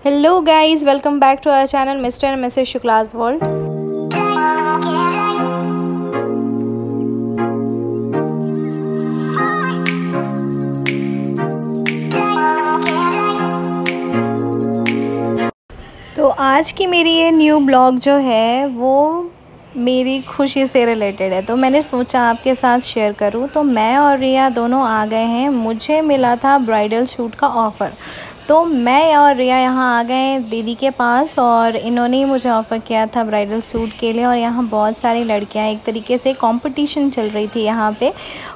Hello guys, welcome back to our channel mister and Mrs Shukla's world. तो आज की मेरी ये न्यू ब्लॉग जो है वो मेरी खुशी से रिलेटेड है, तो मैंने सोचा आपके साथ शेयर करूं। तो मैं और रिया दोनों आ गए हैं। मुझे मिला था ब्राइडल शूट का ऑफ़र, तो मैं और रिया यहाँ आ गए दीदी के पास और इन्होंने ही मुझे ऑफ़र किया था ब्राइडल सूट के लिए। और यहाँ बहुत सारी लड़कियाँ, एक तरीके से कंपटीशन चल रही थी यहाँ पे,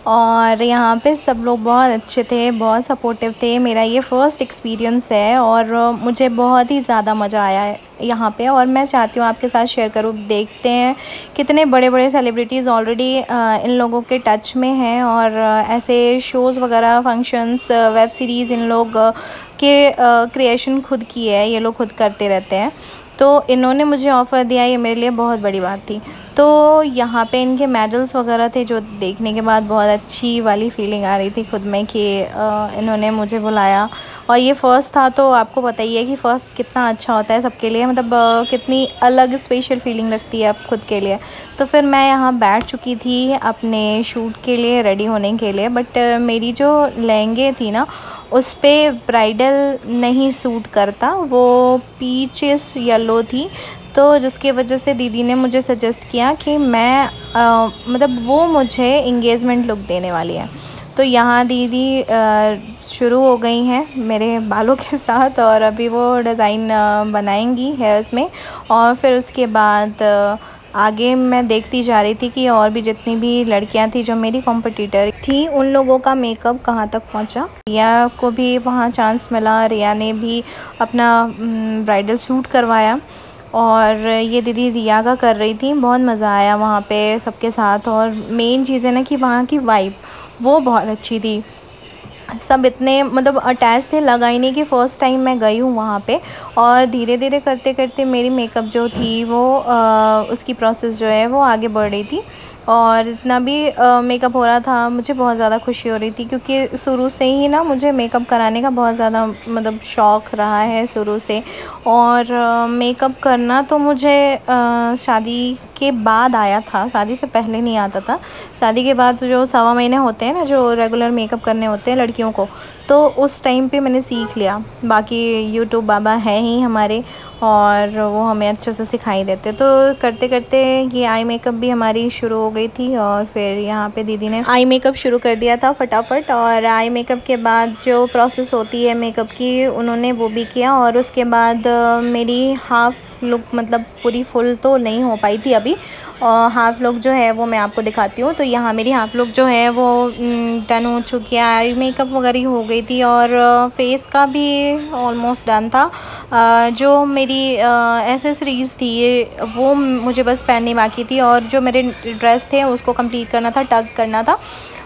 और यहाँ पे सब लोग बहुत अच्छे थे, बहुत सपोर्टिव थे। मेरा ये फ़र्स्ट एक्सपीरियंस है और मुझे बहुत ही ज़्यादा मज़ा आया है यहाँ पे, और मैं चाहती हूँ आपके साथ शेयर करूँ। देखते हैं कितने बड़े बड़े सेलिब्रिटीज़ ऑलरेडी इन लोगों के टच में हैं, और ऐसे शोज़ वगैरह, फंक्शंस, वेब सीरीज़ इन लोग के क्रिएशन खुद की है, ये लोग खुद करते रहते हैं। तो इन्होंने मुझे ऑफ़र दिया, ये मेरे लिए बहुत बड़ी बात थी। तो यहाँ पे इनके मेडल्स वगैरह थे, जो देखने के बाद बहुत अच्छी वाली फीलिंग आ रही थी खुद में कि इन्होंने मुझे बुलाया। और ये फ़र्स्ट था, तो आपको पता ही है कि फ़र्स्ट कितना अच्छा होता है सबके लिए, मतलब कितनी अलग स्पेशल फीलिंग रखती है आप खुद के लिए। तो फिर मैं यहाँ बैठ चुकी थी अपने शूट के लिए रेडी होने के लिए, बट मेरी जो लहंगे थी ना, उस पर ब्राइडल नहीं सूट करता, वो पीचेस येलो थी। तो जिसकी वजह से दीदी ने मुझे सजेस्ट किया कि मैं मतलब वो मुझे इंगेजमेंट लुक देने वाली है। तो यहाँ दीदी शुरू हो गई हैं मेरे बालों के साथ, और अभी वो डिज़ाइन बनाएंगी हेयर्स में। और फिर उसके बाद आगे मैं देखती जा रही थी कि और भी जितनी भी लड़कियां थी जो मेरी कॉम्पिटिटर थी, उन लोगों का मेकअप कहाँ तक पहुँचा। रिया को भी वहाँ चांस मिला, रिया ने भी अपना ब्राइडल सूट करवाया, और ये दीदी रिया का कर रही थी। बहुत मज़ा आया वहाँ पे सबके साथ, और मेन चीज़ है ना कि वहाँ की वाइब वो बहुत अच्छी थी। सब इतने मतलब अटैच थे, लगा ही नहीं कि फ़र्स्ट टाइम मैं गई हूँ वहाँ पे। और धीरे धीरे करते करते मेरी मेकअप जो थी वो उसकी प्रोसेस जो है वो आगे बढ़ रही थी। और इतना भी मेकअप हो रहा था, मुझे बहुत ज़्यादा खुशी हो रही थी, क्योंकि शुरू से ही ना मुझे मेकअप कराने का बहुत ज़्यादा मतलब शौक़ रहा है शुरू से। और मेकअप करना तो मुझे शादी के बाद आया था, शादी से पहले नहीं आता था। शादी के बाद जो 1.25 महीने होते हैं ना, जो रेगुलर मेकअप करने होते हैं लड़कियों को, तो उस टाइम पे मैंने सीख लिया। बाकी यूट्यूब बाबा है ही हमारे, और वो हमें अच्छे से सिखाई देते। तो करते करते ये आई मेकअप भी हमारी शुरू हो गई थी, और फिर यहाँ पे दीदी ने आई मेकअप शुरू कर दिया था फटाफट। और आई मेकअप के बाद जो प्रोसेस होती है मेकअप की, उन्होंने वो भी किया। और उसके बाद मेरी हाफ़ लुक, मतलब पूरी फुल तो नहीं हो पाई थी अभी, हाफ़ लुक जो है वो मैं आपको दिखाती हूँ। तो यहाँ मेरी हाफ़ लुक जो है वो डन हो चुकी है, आई मेकअप वगैरह हो गई थी, और फेस का भी ऑलमोस्ट डन था। जो मेरी एसेसरीज़ थी वो मुझे बस पहननी बाकी थी, और जो मेरे ड्रेस थे उसको कंप्लीट करना था, टग करना था,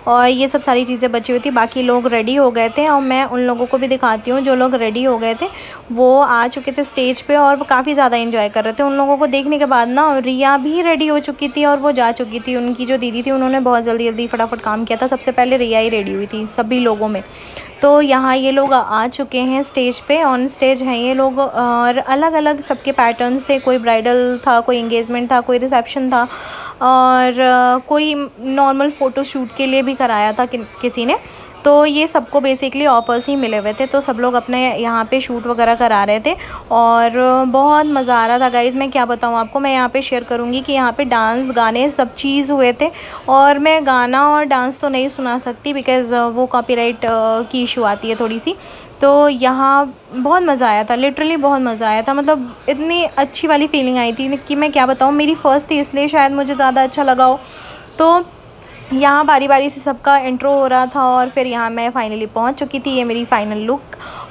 और ये सब सारी चीज़ें बची हुई थी। बाकी लोग रेडी हो गए थे, और मैं उन लोगों को भी दिखाती हूँ जो लोग रेडी हो गए थे। वो आ चुके थे स्टेज पे, और वो काफ़ी ज़्यादा एंजॉय कर रहे थे। उन लोगों को देखने के बाद ना रिया भी रेडी हो चुकी थी, और वो जा चुकी थी। उनकी जो दीदी थी उन्होंने बहुत जल्दी जल्दी फटाफट काम किया था, सबसे पहले रिया ही रेडी हुई थी सभी लोगों में। तो यहाँ ये लोग आ चुके हैं स्टेज पे, ऑन स्टेज हैं ये लोग, और अलग अलग सबके पैटर्न्स थे। कोई ब्राइडल था, कोई एंगेजमेंट था, कोई रिसेप्शन था, और कोई नॉर्मल फ़ोटो शूट के लिए भी कराया था किसी ने। तो ये सबको बेसिकली ऑफ़र्स ही मिले हुए थे, तो सब लोग अपने यहाँ पे शूट वगैरह करा रहे थे, और बहुत मज़ा आ रहा था गाइज़। मैं क्या बताऊँ आपको, मैं यहाँ पे शेयर करूँगी कि यहाँ पे डांस, गाने सब चीज़ हुए थे। और मैं गाना और डांस तो नहीं सुना सकती, बिकॉज़ वो कॉपीराइट की इशू आती है थोड़ी सी। तो यहाँ बहुत मज़ा आया था, लिटरली बहुत मज़ा आया था। मतलब इतनी अच्छी वाली फीलिंग आई थी कि मैं क्या बताऊँ। मेरी फ़र्स्ट थी इसलिए शायद मुझे ज़्यादा अच्छा लगा हो। तो यहाँ बारी बारी से सबका इंट्रो हो रहा था, और फिर यहाँ मैं फ़ाइनली पहुँच चुकी थी। ये मेरी फ़ाइनल लुक,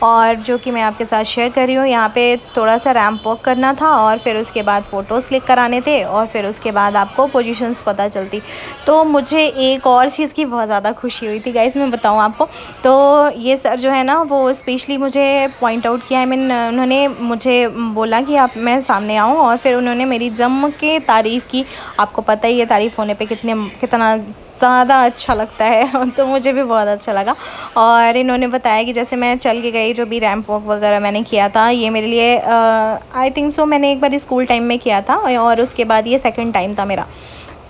और जो कि मैं आपके साथ शेयर कर रही हूँ। यहाँ पे थोड़ा सा रैंप वॉक करना था, और फिर उसके बाद फ़ोटोज़ क्लिक कराने थे, और फिर उसके बाद आपको पोजीशंस पता चलती। तो मुझे एक और चीज़ की बहुत ज़्यादा खुशी हुई थी गाइस, मैं बताऊँ आपको। तो ये सर जो है ना, वो स्पेशली मुझे पॉइंट आउट किया है। उन्होंने मुझे बोला कि आप मैं सामने आऊँ, और फिर उन्होंने मेरी जम के तारीफ़ की। आपको पता ही है तारीफ़ होने पर कितना ज़्यादा अच्छा लगता है तो मुझे भी बहुत अच्छा लगा। और इन्होंने बताया कि जैसे मैं चल के गई, जो भी रैंप वॉक वगैरह मैंने किया था, ये मेरे लिए आई थिंक सो मैंने एक बार स्कूल टाइम में किया था और उसके बाद ये सेकंड टाइम था मेरा।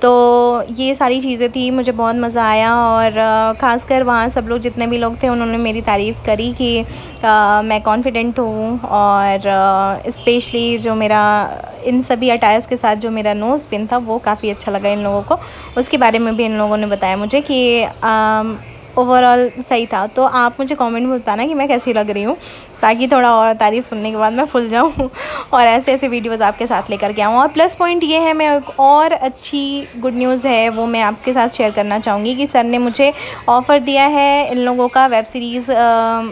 तो ये सारी चीज़ें थी, मुझे बहुत मज़ा आया। और ख़ासकर वहाँ सब लोग जितने भी लोग थे उन्होंने मेरी तारीफ़ करी कि मैं कॉन्फिडेंट हूँ। और स्पेशली जो मेरा इन सभी अटायर्स के साथ जो मेरा नोज़ पिन था वो काफ़ी अच्छा लगा इन लोगों को। उसके बारे में भी इन लोगों ने बताया मुझे कि ओवरऑल सही था। तो आप मुझे कमेंट में बताना कि मैं कैसी लग रही हूँ, ताकि थोड़ा और तारीफ़ सुनने के बाद मैं फुल जाऊँ और ऐसे ऐसे वीडियोस आपके साथ लेकर के आऊँ। और प्लस पॉइंट ये है, मैं एक और अच्छी गुड न्यूज़ है वो मैं आपके साथ शेयर करना चाहूँगी कि सर ने मुझे ऑफ़र दिया है इन लोगों का वेब सीरीज़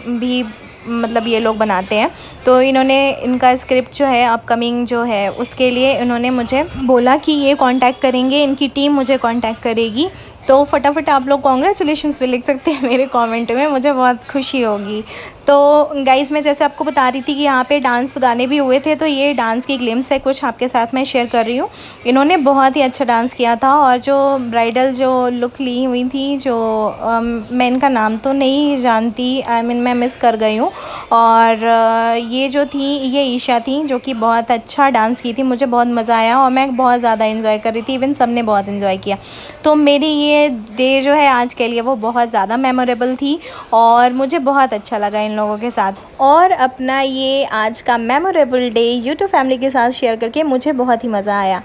भी, मतलब ये लोग बनाते हैं। तो इन्होंने इनका स्क्रिप्ट जो है अपकमिंग जो है उसके लिए इन्होंने मुझे बोला कि ये कांटेक्ट करेंगे, इनकी टीम मुझे कांटेक्ट करेगी। तो फटाफट आप लोग कॉन्ग्रेचुलेशंस भी लिख सकते हैं मेरे कमेंट में, मुझे बहुत खुशी होगी। तो गाइस, मैं जैसे आपको बता रही थी कि यहाँ पे डांस गाने भी हुए थे, तो ये डांस की ग्लिम्स है कुछ आपके साथ मैं शेयर कर रही हूँ। इन्होंने बहुत ही अच्छा डांस किया था और जो ब्राइडल जो लुक ली हुई थी, जो मैं इनका नाम तो नहीं जानती, मैं मिस कर गई हूँ। और ये जो थी ये ईशा थी, जो कि बहुत अच्छा डांस की थी, मुझे बहुत मज़ा आया और मैं बहुत ज़्यादा इन्जॉय कर रही थी, इवन सब ने बहुत इन्जॉय किया। तो मेरी ये डे जो है आज के लिए वो बहुत ज़्यादा मेमोरेबल थी और मुझे बहुत अच्छा लगा इन लोगों के साथ। और अपना ये आज का मेमोरेबल डे यूट्यूब फैमिली के साथ शेयर करके मुझे बहुत ही मज़ा आया।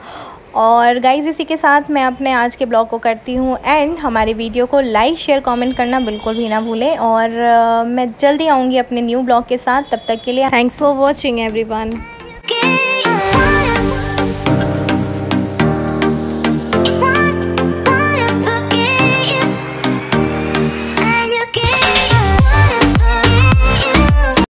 और गाइज़, इसी के साथ मैं अपने आज के ब्लॉग को करती हूँ एंड। हमारे वीडियो को लाइक शेयर कमेंट करना बिल्कुल भी ना भूलें। और मैं जल्दी आऊँगी अपने न्यू ब्लॉग के साथ, तब तक के लिए थैंक्स फॉर वॉचिंग एवरीवन।